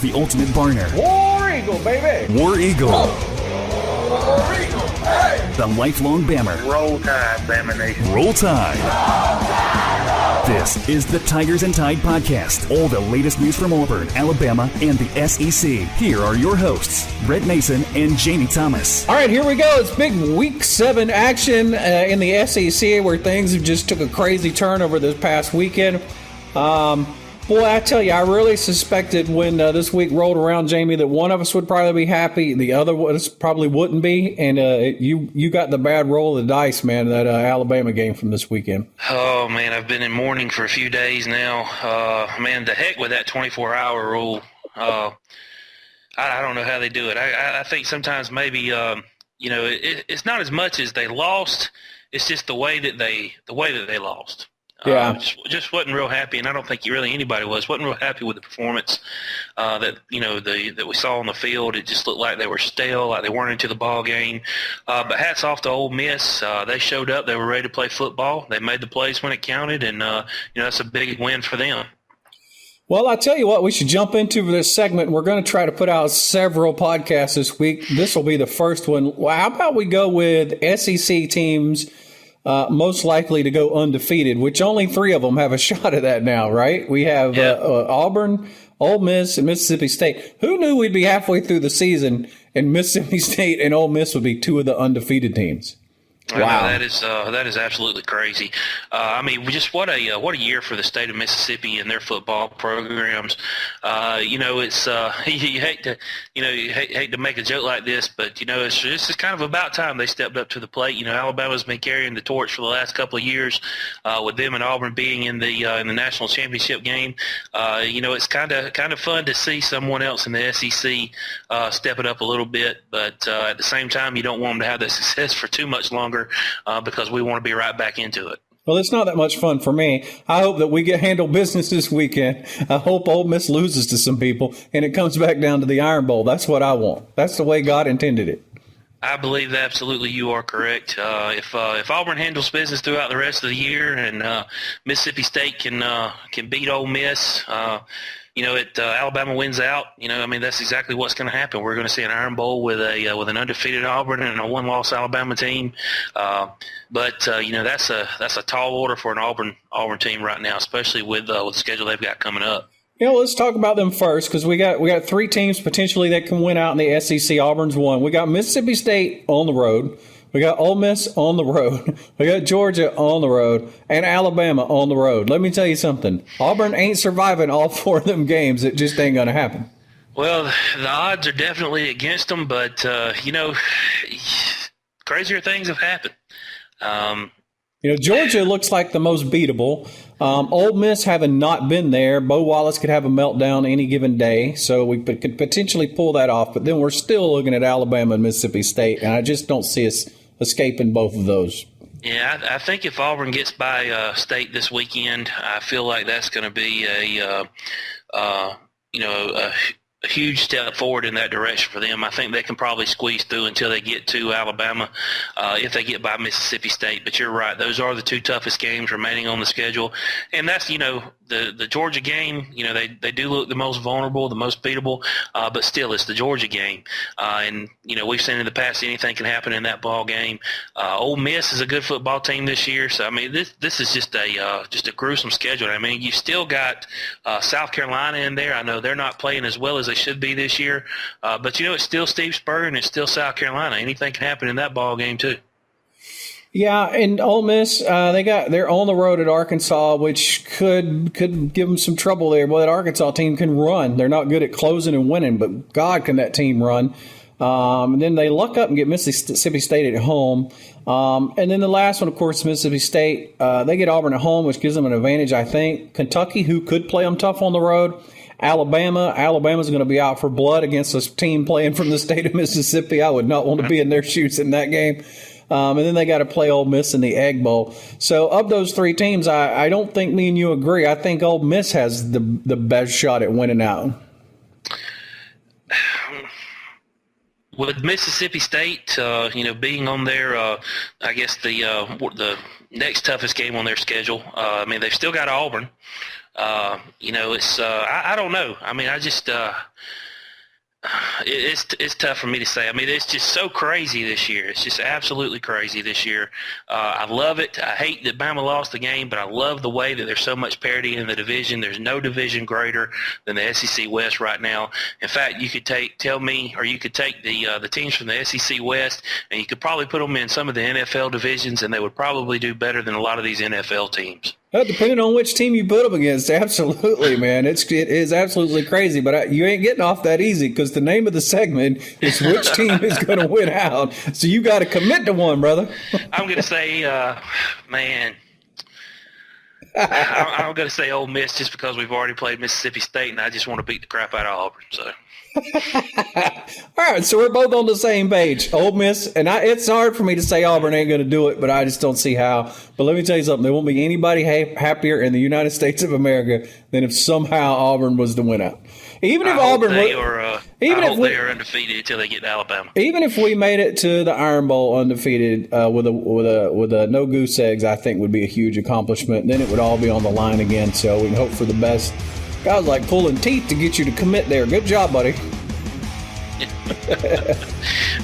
the ultimate Barner. War Eagle, baby! War Eagle. War Eagle, hey! The lifelong Bammer. Roll Tide, Bama Nation. Roll Tide. This is the Tigers and Tide podcast. All the latest news from Auburn, Alabama, and the SEC. Here are your hosts, Brett Mason and Jamie Thomas. All right, here we go. It's big Week 7 action in the SEC where things have just took a crazy turn over this past weekend. Boy, I tell you, I really suspected when this week rolled around, Jamie, that one of us would probably be happy, the other ones probably wouldn't be, and you got the bad roll of the dice, man, that Alabama game from this weekend. Oh, man, I've been in mourning for a few days now. Man, the heck with that 24-hour rule. I don't know how they do it. I think sometimes maybe, it's not as much as they lost. It's just the way that they lost. Yeah, just wasn't real happy, and I don't think really anybody wasn't real happy with the performance that we saw on the field. It just looked like they were stale, like they weren't into the ball game. But hats off to Ole Miss. They showed up. They were ready to play football. They made the plays when it counted, and that's a big win for them. Well, I tell you what, we should jump into this segment. We're going to try to put out several podcasts this week. This will be the first one. Well, how about we go with SEC teams most likely to go undefeated, which only 3 of them have a shot at that now, right? We have Auburn, Ole Miss, and Mississippi State. Who knew we'd be halfway through the season and Mississippi State and Ole Miss would be 2 of the undefeated teams? Wow, that is absolutely crazy. Just what a year for the state of Mississippi and their football programs. It's you hate to make a joke like this, but it's just kind of about time they stepped up to the plate. Alabama's been carrying the torch for the last couple of years, with them and Auburn being in the national championship game. It's kind of fun to see someone else in the SEC step it up a little bit, but at the same time, you don't want them to have that success for too much longer. Because we want to be right back into it. Well, it's not that much fun for me. I hope that we handle business this weekend. I hope Ole Miss loses to some people and it comes back down to the Iron Bowl. That's what I want. That's the way God intended it. I believe that absolutely you are correct. If Auburn handles business throughout the rest of the year and Mississippi State can beat Ole Miss, Alabama wins out. That's exactly what's going to happen. We're going to see an Iron Bowl with an undefeated Auburn and a 1-loss Alabama team. But that's a tall order for an Auburn team right now, especially with the schedule they've got coming up. Let's talk about them first because we got 3 teams potentially that can win out in the SEC. Auburn's one. We got Mississippi State on the road. We got Ole Miss on the road. We got Georgia on the road and Alabama on the road. Let me tell you something. Auburn ain't surviving all 4 of them games. It just ain't going to happen. Well, the odds are definitely against them, but, crazier things have happened. Georgia looks like the most beatable. Ole Miss having not been there, Bo Wallace could have a meltdown any given day, so we could potentially pull that off. But then we're still looking at Alabama and Mississippi State, and I just don't see us escaping both of those. Yeah, I think if Auburn gets by State this weekend, I feel like that's going to be a huge step forward in that direction for them. I think they can probably squeeze through until they get to Alabama if they get by Mississippi State. But you're right. Those are the 2 toughest games remaining on the schedule. And that's, the Georgia game, they do look the most vulnerable, the most beatable, but still it's the Georgia game. And we've seen in the past anything can happen in that ball game. Ole Miss is a good football team this year. So, this is just a gruesome schedule. You've still got South Carolina in there. I know they're not playing as well as they should be this year. But, it's still Steve Spurrier and it's still South Carolina. Anything can happen in that ball game, too. Yeah, and Ole Miss, they're on the road at Arkansas, which could give them some trouble there. Well, that Arkansas team can run. They're not good at closing and winning, but God, can that team run. And then they luck up and get Mississippi State at home. And then the last one, of course, Mississippi State. They get Auburn at home, which gives them an advantage, I think. Kentucky, who could play them tough on the road. Alabama's going to be out for blood against a team playing from the state of Mississippi. I would not want to be in their shoes in that game. And then they got to play Ole Miss in the Egg Bowl. So of those 3 teams, I don't think me and you agree. I think Ole Miss has the best shot at winning out. With Mississippi State, being on their, I guess the next toughest game on their schedule. They've still got Auburn. It's I don't know. I mean, I just it's tough for me to say. I mean, it's just so crazy this year. It's just absolutely crazy this year. I love it. I hate that Bama lost the game, but I love the way that there's so much parity in the division. There's no division greater than the SEC West right now. In fact, you could take the teams from the SEC West, and you could probably put them in some of the NFL divisions, and they would probably do better than a lot of these NFL teams. Depending on which team you put them against, absolutely, man. It is absolutely crazy, but you ain't getting off that easy because the name of the segment is which team is going to win out. So you got to commit to one, brother. I'm going to say, man, I'm going to say Ole Miss just because we've already played Mississippi State, and I just want to beat the crap out of Auburn. So. All right, so we're both on the same page. Ole Miss, and it's hard for me to say Auburn ain't going to do it, but I just don't see how. But let me tell you something. There won't be anybody happier in the United States of America than if somehow Auburn was to win out. Even if Auburn they are undefeated until they get to Alabama. Even if we made it to the Iron Bowl undefeated with a no goose eggs, I think would be a huge accomplishment. Then it would all be on the line again. So we can hope for the best. Guys like pulling teeth to get you to commit there. Good job, buddy.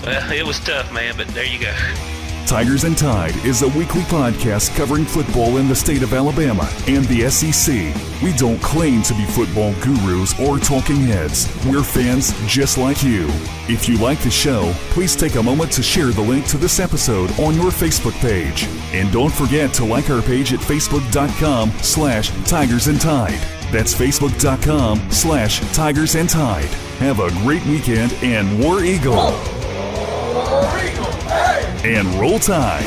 Well, it was tough, man, but there you go. Tigers and Tide is a weekly podcast covering football in the state of Alabama and the SEC. We don't claim to be football gurus or talking heads. We're fans just like you. If you like the show, please take a moment to share the link to this episode on your Facebook page. And don't forget to like our page at facebook.com/Tigers and Tide. That's facebook.com/Tigers and Tide. Have a great weekend and War Eagle. War Eagle, hey! And roll Tide.